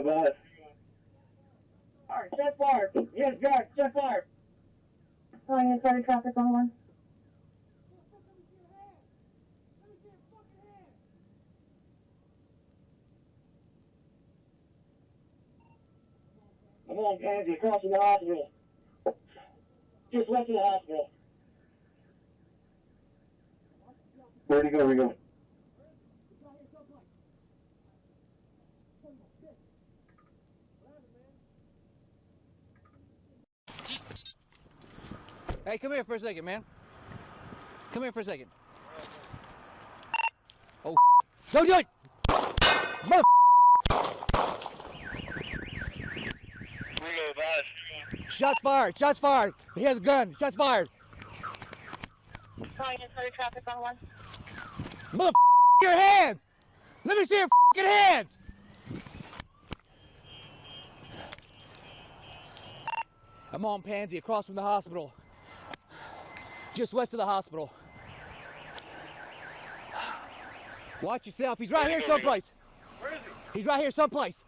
go, boss. Alright, set fire. Yes, guard, set fire. Calling in for traffic 101. I'm on Pansy, across from the hospital. Just west of the hospital. Where'd he go? Where'd he go? Hey, come here for a second, man. Come here for a second. Oh, don't do it! Mother. Shots fired! Shots fired! He has a gun! Shots fired! Calling in for traffic 101. Mother, your hands! Let me see your fucking hands! I'm on Pansy, across from the hospital. Just west of the hospital. Watch yourself. He's right here someplace. Where is he? He's right here someplace.